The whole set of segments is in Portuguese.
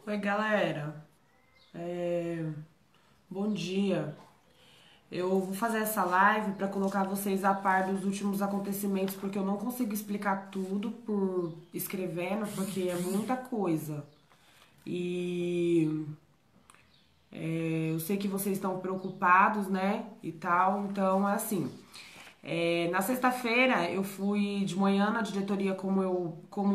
Oi, galera. Bom dia. Eu vou fazer essa live para colocar vocês a par dos últimos acontecimentos, porque eu não consigo explicar tudo por escrevendo, porque é muita coisa. E eu sei que vocês estão preocupados, né? E tal. Então, é assim. Na sexta-feira eu fui de manhã na diretoria como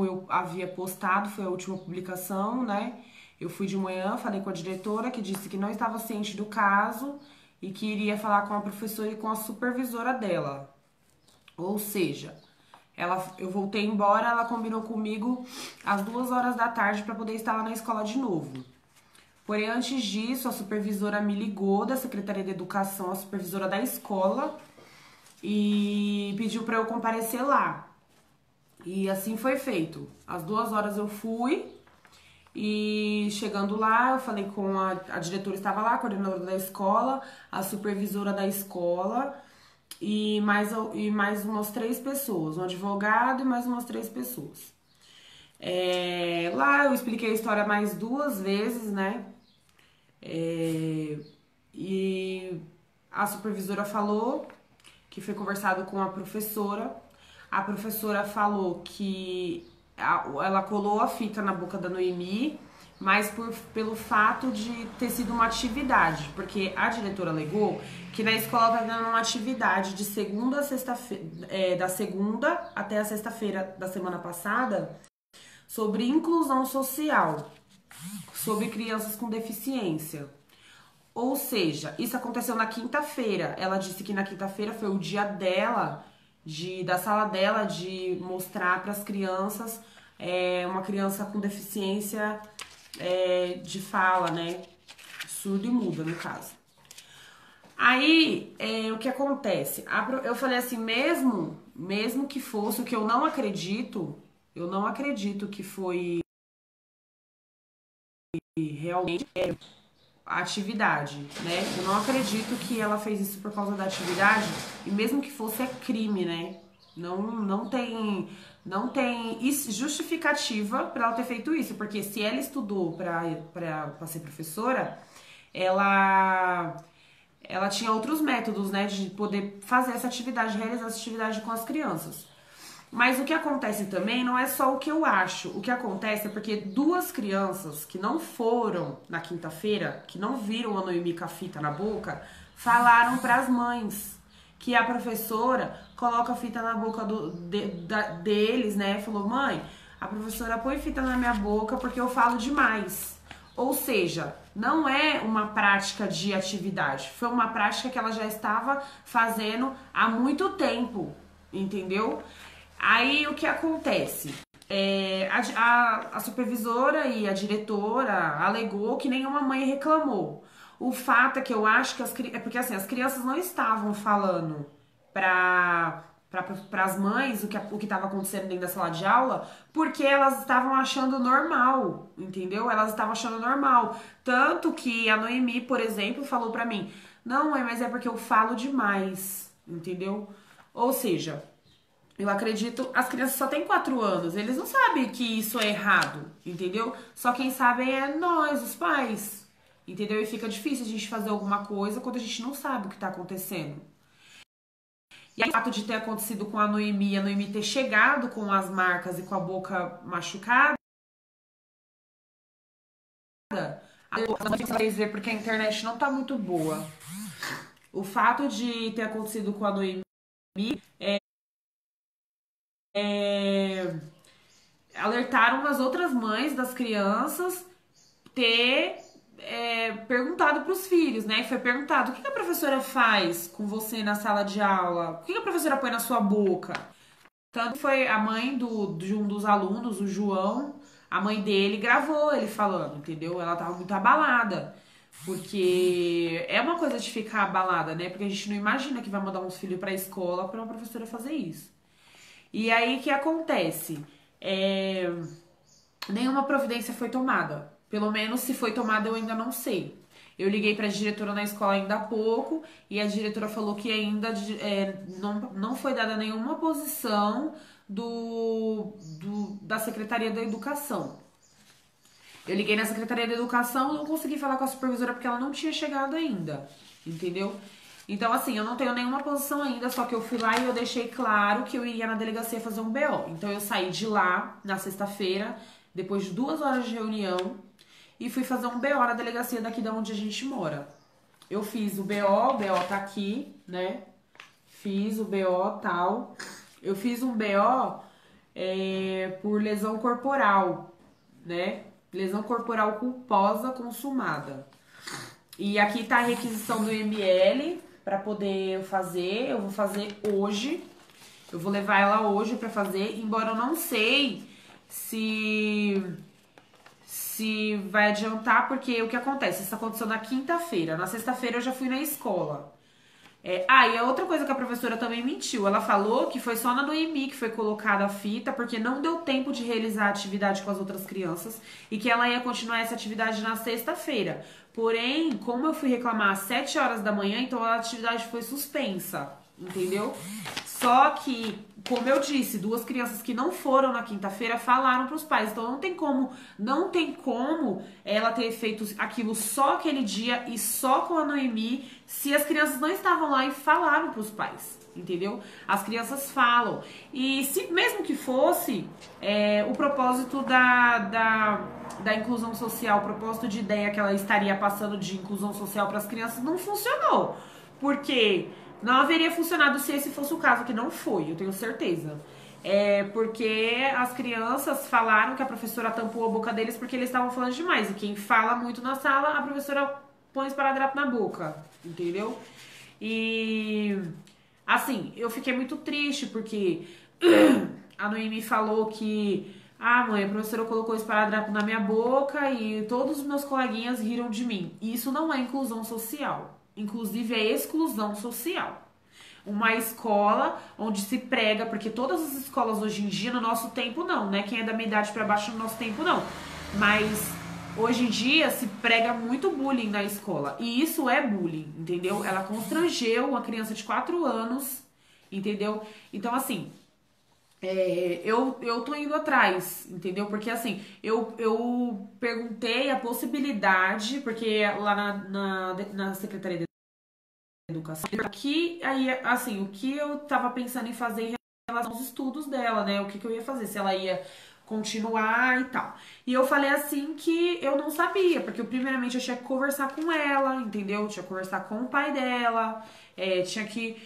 eu havia postado, foi a última publicação, né? Eu fui de manhã, falei com a diretora que disse que não estava ciente do caso e que iria falar com a professora e com a supervisora dela. Ou seja, eu voltei embora, ela combinou comigo às 2 horas da tarde para poder estar lá na escola de novo. Porém, antes disso, a supervisora me ligou da Secretaria de Educação, a supervisora da escola, e pediu para eu comparecer lá. E assim foi feito. Às 2 horas eu fui e chegando lá eu falei com a diretora, estava lá, a coordenadora da escola, a supervisora da escola e mais umas 3 pessoas, um advogado e mais umas 3 pessoas. Lá eu expliquei a história mais 2 vezes, né? E a supervisora falou que foi conversado com a professora. A professora falou que ela colou a fita na boca da Noemi, mas pelo fato de ter sido uma atividade, porque a diretora alegou que na escola tá dando uma atividade de segunda a sexta-feira, da segunda até a sexta-feira da semana passada, sobre inclusão social, sobre crianças com deficiência. Ou seja, isso aconteceu na quinta-feira. Ela disse que na quinta-feira foi o dia dela, da sala dela, de mostrar para as crianças, uma criança com deficiência de fala, né? Surdo e muda, no caso. Aí, o que acontece? Eu falei assim, mesmo que fosse o que eu não acredito que foi realmente a atividade, né? Eu não acredito que ela fez isso por causa da atividade, e mesmo que fosse é crime, né? Não tem justificativa para ela ter feito isso, porque se ela estudou para ser professora, ela ela tinha outros métodos, né, de poder fazer essa atividade, realizar essa atividade com as crianças. Mas o que acontece também não é só o que eu acho. O que acontece é porque 2 crianças que não foram na quinta-feira, que não viram a Noemi com a fita na boca, falaram para as mães que a professora coloca a fita na boca deles, né? Falou, mãe, a professora põe fita na minha boca porque eu falo demais. Ou seja, não é uma prática de atividade, foi uma prática que ela já estava fazendo há muito tempo, entendeu? Aí o que acontece? A supervisora e a diretora alegou que nenhuma mãe reclamou. O fato é que eu acho que é porque assim, as crianças não estavam falando para as mães o que estava acontecendo dentro da sala de aula, porque elas estavam achando normal, entendeu? Elas estavam achando normal. Tanto que a Noemi, por exemplo, falou pra mim: Não, mãe, mas é porque eu falo demais, entendeu? Ou seja, eu acredito, as crianças só têm 4 anos, eles não sabem que isso é errado, entendeu? Só quem sabe é nós, os pais, entendeu? E fica difícil a gente fazer alguma coisa quando a gente não sabe o que tá acontecendo. E aí, o fato de ter acontecido com a Noemi ter chegado com as marcas e com a boca machucada, não sei se vocês verem porque a internet não tá muito boa. O fato de ter acontecido com a Noemi é, alertaram as outras mães das crianças ter perguntado para os filhos, né? Foi perguntado: o que a professora faz com você na sala de aula? O que a professora põe na sua boca? Tanto foi a mãe de um dos alunos, o João, a mãe dele gravou ele falando, entendeu? Ela tava muito abalada. Porque é uma coisa de ficar abalada, né? Porque a gente não imagina que vai mandar uns filhos pra escola pra uma professora fazer isso. E aí o que acontece? É, Nenhuma providência foi tomada. Pelo menos se foi tomada eu ainda não sei. Eu liguei para a diretora na escola ainda há pouco e a diretora falou que ainda não foi dada nenhuma posição da Secretaria da Educação. Eu liguei na Secretaria de Educação, não consegui falar com a supervisora porque ela não tinha chegado ainda, entendeu? Então, assim, eu não tenho nenhuma posição ainda, só que eu fui lá e eu deixei claro que eu iria na delegacia fazer um BO. Então, eu saí de lá na sexta-feira, depois de 2 horas de reunião, e fui fazer um BO na delegacia daqui da onde a gente mora. Eu fiz o BO tá aqui, né? Fiz o BO tal. Eu fiz um BO por lesão corporal, né? Lesão corporal culposa consumada. E aqui tá a requisição do ML para poder fazer. Eu vou fazer hoje. Eu vou levar ela hoje para fazer, embora eu não sei se vai adiantar, porque o que acontece? Isso aconteceu na quinta-feira. Na sexta-feira eu já fui na escola. E a outra coisa que a professora também mentiu. Ela falou que foi só na Noemi que foi colocada a fita, porque não deu tempo de realizar a atividade com as outras crianças e que ela ia continuar essa atividade na sexta-feira. Porém, como eu fui reclamar às 7 horas da manhã, então a atividade foi suspensa, entendeu? Só que, como eu disse, 2 crianças que não foram na quinta-feira falaram pros pais. Então não tem como ela ter feito aquilo só aquele dia e só com a Noemi, se as crianças não estavam lá e falaram pros pais, entendeu? As crianças falam. E se mesmo que fosse o propósito da inclusão social, o propósito de ideia que ela estaria passando de inclusão social para as crianças não funcionou. Porque não haveria funcionado se esse fosse o caso, que não foi, eu tenho certeza. Porque as crianças falaram que a professora tampou a boca deles porque eles estavam falando demais. E quem fala muito na sala, a professora põe esparadrapo na boca, entendeu? E assim, eu fiquei muito triste porque a Noemi falou que mãe, a professora colocou esparadrapo na minha boca e todos os meus coleguinhas riram de mim. E isso não é inclusão social. Inclusive é exclusão social. Uma escola onde se prega, porque todas as escolas hoje em dia, no nosso tempo não, né? Quem é da minha idade pra baixo no nosso tempo não. Mas hoje em dia se prega muito bullying na escola. E isso é bullying, entendeu? Ela constrangeu uma criança de 4 anos, entendeu? Então, assim, eu tô indo atrás, entendeu? Porque assim, eu perguntei a possibilidade, porque lá na Secretaria de Educação, aqui, aí, assim, o que eu tava pensando em fazer em relação aos estudos dela, né? O que eu ia fazer, se ela ia continuar e tal. E eu falei assim que eu não sabia, porque primeiramente eu tinha que conversar com ela, entendeu? Eu tinha que conversar com o pai dela, tinha que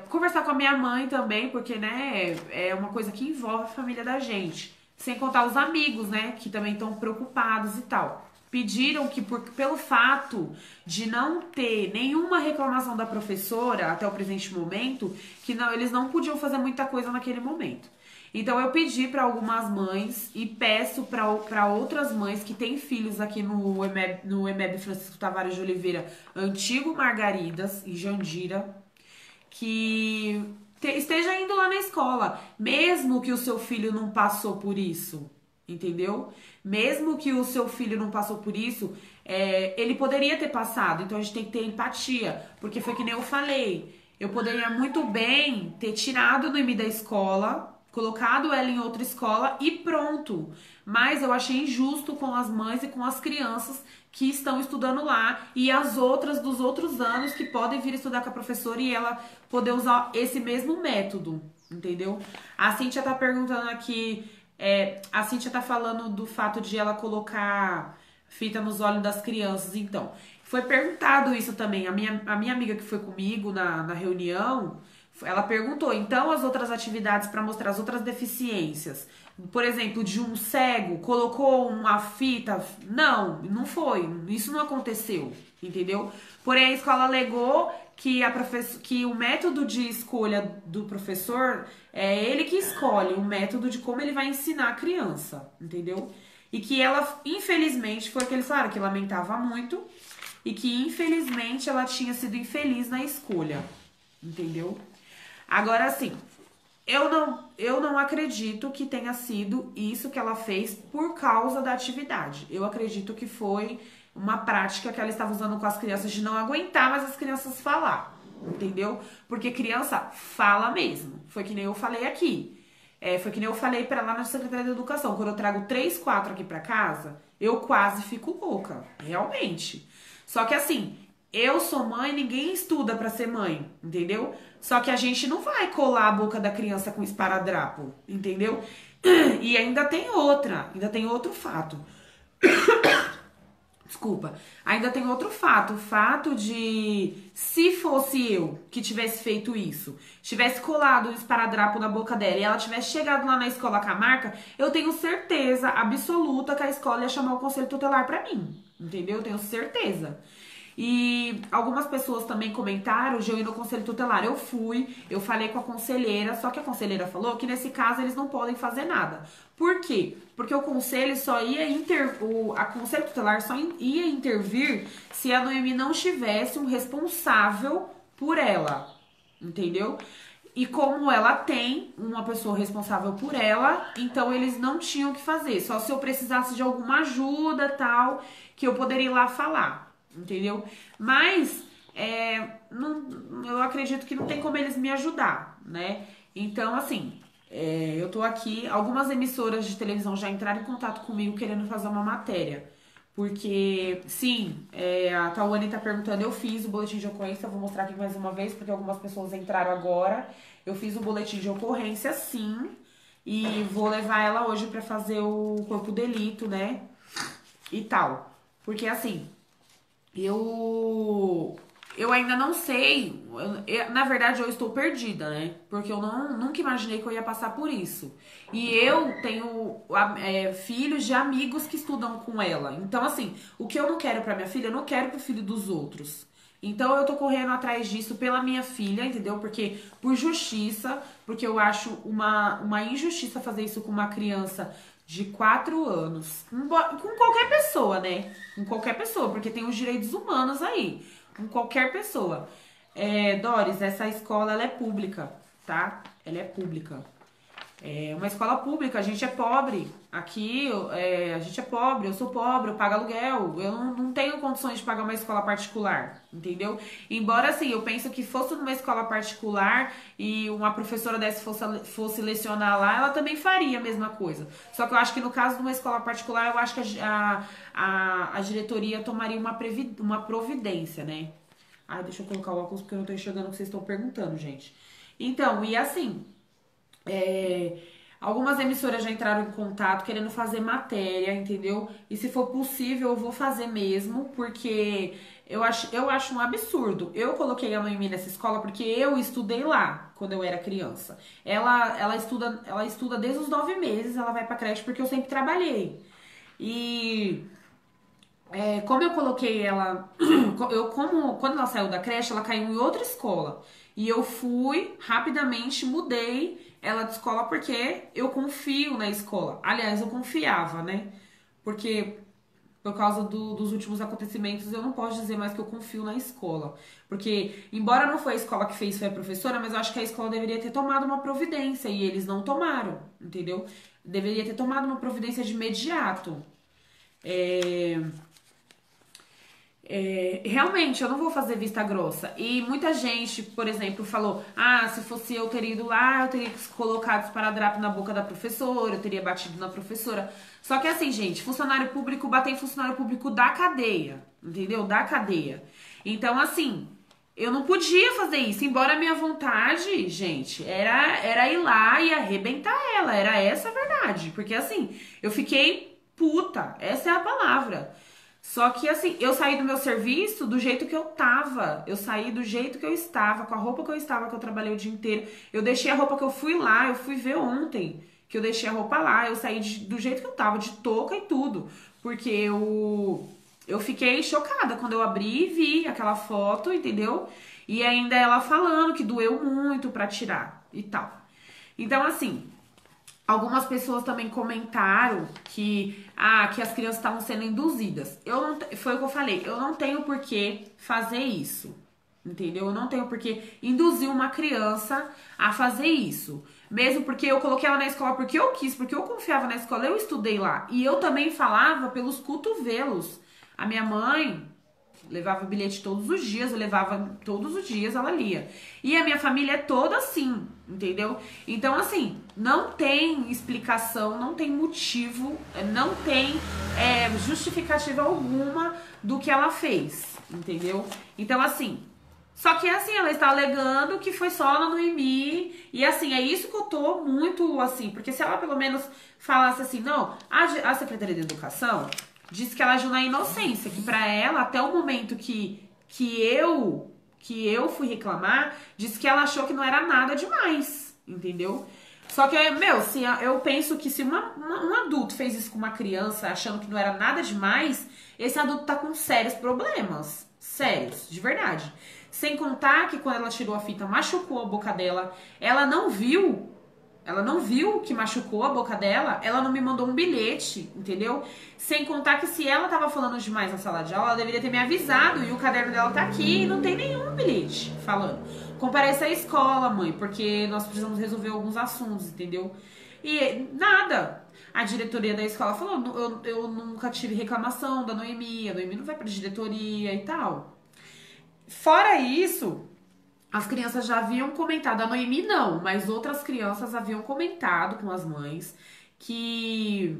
conversar com a minha mãe também, porque, né, é uma coisa que envolve a família da gente. Sem contar os amigos, né, que também estão preocupados e tal. Pediram que, pelo fato de não ter nenhuma reclamação da professora até o presente momento, que não, eles não podiam fazer muita coisa naquele momento. Então eu pedi para algumas mães e peço para outras mães que têm filhos aqui no EMEB Francisco Tavares de Oliveira, antigo Margaridas, em Jandira, que esteja indo lá na escola, mesmo que o seu filho não passou por isso, entendeu? Mesmo que o seu filho não passou por isso, ele poderia ter passado, então a gente tem que ter empatia, porque foi que nem eu falei, eu poderia muito bem ter tirado o Noemi da escola, colocado ela em outra escola e pronto. Mas eu achei injusto com as mães e com as crianças que estão estudando lá e as outras dos outros anos que podem vir estudar com a professora e ela poder usar esse mesmo método, entendeu? A Cíntia tá perguntando aqui, a Cíntia tá falando do fato de ela colocar fita nos olhos das crianças, então. Foi perguntado isso também, a minha amiga que foi comigo na reunião, ela perguntou, então as outras atividades para mostrar as outras deficiências, por exemplo, de um cego, colocou uma fita? Não, não foi, isso não aconteceu, entendeu? Porém, a escola alegou que o método de escolha do professor é ele que escolhe o método de como ele vai ensinar a criança, entendeu? E que ela, infelizmente, foi o que eles falaram, que lamentava muito e que, infelizmente, ela tinha sido infeliz na escolha, entendeu? Agora, assim, eu não acredito que tenha sido isso que ela fez por causa da atividade. Eu acredito que foi uma prática que ela estava usando com as crianças de não aguentar mais as crianças falar, entendeu? Porque criança fala mesmo. Foi que nem eu falei aqui. Foi que nem eu falei pra lá na Secretaria da Educação. Quando eu trago 3, 4 aqui pra casa, eu quase fico louca. Realmente. Só que assim, eu sou mãe, ninguém estuda pra ser mãe, entendeu? Só que a gente não vai colar a boca da criança com esparadrapo, entendeu? E ainda tem outro fato. Desculpa. Ainda tem outro fato. O fato de, se fosse eu que tivesse feito isso, tivesse colado o esparadrapo na boca dela e ela tivesse chegado lá na escola com a marca, eu tenho certeza absoluta que a escola ia chamar o conselho tutelar pra mim. Entendeu? Eu tenho certeza. E algumas pessoas também comentaram de eu ir no conselho tutelar. Eu fui, eu falei com a conselheira, só que a conselheira falou que nesse caso eles não podem fazer nada. Por quê? Porque o conselho só ia a conselho tutelar só ia intervir se a Noemi não tivesse um responsável por ela, entendeu? E como ela tem uma pessoa responsável por ela, então eles não tinham o que fazer. Só se eu precisasse de alguma ajuda, tal, que eu poderia ir lá falar. Entendeu? Mas eu acredito que não tem como eles me ajudar, né? Então, assim, eu tô aqui. Algumas emissoras de televisão já entraram em contato comigo querendo fazer uma matéria. Porque, sim, a Tawane tá perguntando, eu fiz o boletim de ocorrência, vou mostrar aqui mais uma vez, porque algumas pessoas entraram agora. Eu fiz o boletim de ocorrência, sim, e vou levar ela hoje pra fazer o corpo de delito, né? E tal. Porque, assim, eu ainda não sei, na verdade eu estou perdida, né? Porque eu nunca imaginei que eu ia passar por isso. E eu tenho filhos de amigos que estudam com ela. Então, assim, o que eu não quero pra minha filha, eu não quero pro filho dos outros. Então eu tô correndo atrás disso pela minha filha, entendeu? Porque por justiça, porque eu acho uma injustiça fazer isso com uma criança de 4 anos. Com qualquer pessoa, né? Com qualquer pessoa, porque tem os direitos humanos aí. Com qualquer pessoa. Doris, essa escola, ela é pública, tá? Ela é pública. É uma escola pública, a gente é pobre. Aqui, a gente é pobre, eu sou pobre, eu pago aluguel. Eu não tenho condições de pagar uma escola particular, entendeu? Embora, assim, eu penso que fosse numa escola particular e uma professora dessa fosse lecionar lá, ela também faria a mesma coisa. Só que eu acho que no caso de uma escola particular, eu acho que a diretoria tomaria uma providência, né? Ai, deixa eu colocar o óculos porque eu não tô enxergando o que vocês estão perguntando, gente. Então, e assim... algumas emissoras já entraram em contato querendo fazer matéria, entendeu? E se for possível, eu vou fazer mesmo, porque eu acho um absurdo. Eu coloquei a Noemi nessa escola porque eu estudei lá quando eu era criança. Ela estuda desde os 9 meses, ela vai pra creche porque eu sempre trabalhei. E como eu coloquei ela, quando ela saiu da creche, ela caiu em outra escola. E eu fui, rapidamente mudei ela de escola porque eu confio na escola. Aliás, eu confiava, né? Porque por causa dos últimos acontecimentos, eu não posso dizer mais que eu confio na escola. Porque, embora não foi a escola que fez, foi a professora, mas eu acho que a escola deveria ter tomado uma providência e eles não tomaram, entendeu? Deveria ter tomado uma providência de imediato. Realmente, eu não vou fazer vista grossa. E muita gente, por exemplo, falou: ah, se fosse eu teria ido lá, eu teria colocado esparadrapo na boca da professora, eu teria batido na professora. Só que assim, gente, funcionário público bater em funcionário público da cadeia, entendeu? Da cadeia. Então, assim, eu não podia fazer isso. Embora a minha vontade, gente, era ir lá e arrebentar ela. Era essa a verdade. Porque assim, eu fiquei puta. Essa é a palavra. Só que assim, eu saí do meu serviço do jeito que eu tava. Eu saí do jeito que eu estava, com a roupa que eu estava, que eu trabalhei o dia inteiro. Eu deixei a roupa que eu fui lá, eu fui ver ontem, que eu deixei a roupa lá. Eu saí do jeito que eu tava, de touca e tudo. Porque eu fiquei chocada quando eu abri e vi aquela foto, entendeu? E ainda ela falando que doeu muito pra tirar e tal. Então, assim, algumas pessoas também comentaram que as crianças estavam sendo induzidas. Foi o que eu falei, eu não tenho por que fazer isso, entendeu? Eu não tenho por que induzir uma criança a fazer isso. Mesmo porque eu coloquei ela na escola porque eu quis, porque eu confiava na escola, eu estudei lá. E eu também falava pelos cotovelos. A minha mãe, Levava bilhete todos os dias, eu levava todos os dias, ela lia. E a minha família é toda assim, entendeu? Então, assim, não tem explicação, não tem motivo, não tem justificativa alguma do que ela fez, entendeu? Então, assim, só que assim, ela está alegando que foi só na Noemi, e assim, é isso que eu tô muito, assim, porque se ela pelo menos falasse assim, não, a Secretaria de Educação disse que ela agiu na inocência, que pra ela, até o momento que eu fui reclamar, disse que ela achou que não era nada demais, entendeu? Só que, meu, se, eu penso que se um adulto fez isso com uma criança achando que não era nada demais, esse adulto tá com sérios problemas. Sérios, de verdade. Sem contar que quando ela tirou a fita, machucou a boca dela. Ela não viu que machucou a boca dela, ela não me mandou um bilhete, entendeu? Sem contar que se ela tava falando demais na sala de aula, ela deveria ter me avisado, e o caderno dela tá aqui e não tem nenhum bilhete falando. Compareça à escola, mãe, porque nós precisamos resolver alguns assuntos, entendeu? E nada. A diretoria da escola falou, eu nunca tive reclamação da Noemi, a Noemi não vai pra diretoria e tal. Fora isso, as crianças já haviam comentado, a Noemi não, mas outras crianças haviam comentado com as mães que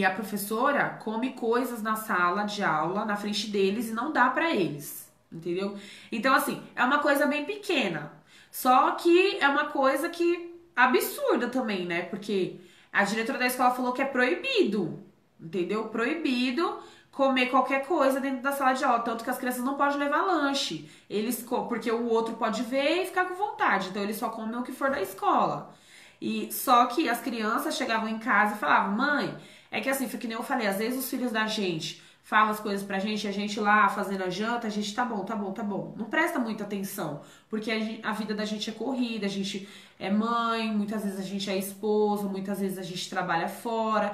a professora come coisas na sala de aula, na frente deles, e não dá pra eles, entendeu? Então, assim, é uma coisa bem pequena, só que é uma coisa que absurda também, né? Porque a diretora da escola falou que é proibido, entendeu? Proibido comer qualquer coisa dentro da sala de aula, tanto que as crianças não podem levar lanche, porque o outro pode ver e ficar com vontade, então eles só comem o que for da escola. E só que as crianças chegavam em casa e falavam, mãe, é que assim, foi que nem eu falei, às vezes os filhos da gente falam as coisas pra gente, a gente lá fazendo a janta, a gente tá bom, tá bom, tá bom. Não presta muita atenção, porque a vida da gente é corrida, a gente é mãe, muitas vezes a gente é esposa, muitas vezes a gente trabalha fora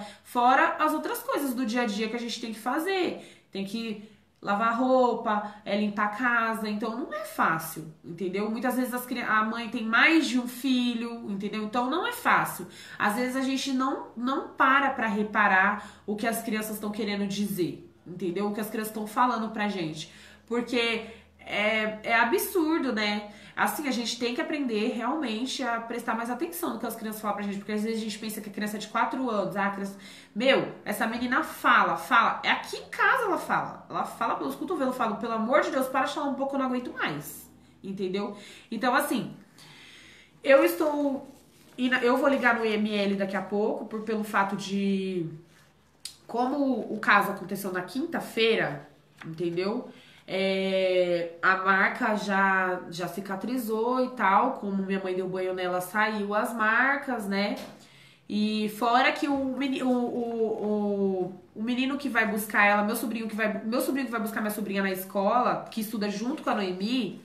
as outras coisas do dia a dia que a gente tem que fazer. Tem que lavar roupa, limpar a casa, então não é fácil, entendeu? Muitas vezes a mãe tem mais de um filho, entendeu? Então não é fácil. Às vezes a gente não pra reparar o que as crianças estão querendo dizer, entendeu? O que as crianças estão falando pra gente, porque é absurdo, né? Assim, a gente tem que aprender realmente a prestar mais atenção no que as crianças falam pra gente, porque às vezes a gente pensa que a criança é de 4 anos, a criança... Meu, essa menina fala, aqui em casa ela fala pelos cotovelos, fala, pelo amor de Deus, para de falar um pouco, eu não aguento mais, entendeu? Então, assim, eu vou ligar no IML daqui a pouco, pelo fato de, como o caso aconteceu na quinta-feira, entendeu? A marca já cicatrizou e tal, como minha mãe deu banho nela, saiu as marcas, né? E fora que o menino que vai buscar ela, meu sobrinho que vai buscar minha sobrinha na escola, que estuda junto com a Noemi,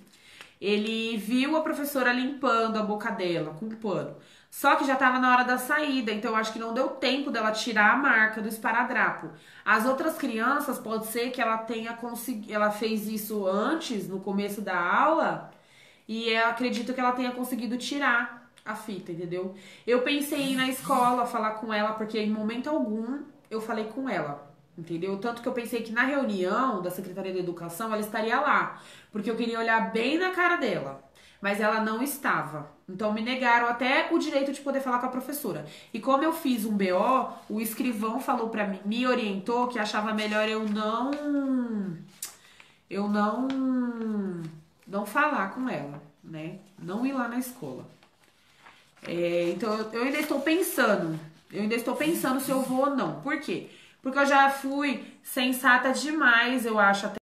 ele viu a professora limpando a boca dela com um pano. Só que já tava na hora da saída, então eu acho que não deu tempo dela tirar a marca do esparadrapo. As outras crianças, pode ser que ela tenha conseguido, ela fez isso antes, no começo da aula, e eu acredito que ela tenha conseguido tirar a fita, entendeu? Eu pensei em ir na escola falar com ela, porque em momento algum eu falei com ela, entendeu? Tanto que eu pensei que na reunião da Secretaria de Educação ela estaria lá, porque eu queria olhar bem na cara dela. Mas ela não estava. Então me negaram até o direito de poder falar com a professora. E como eu fiz um BO, o escrivão falou pra mim, me orientou que achava melhor eu não falar com ela, né? Não ir lá na escola. Então eu ainda estou pensando. Se eu vou ou não. Por quê? Porque eu já fui sensata demais, eu acho, até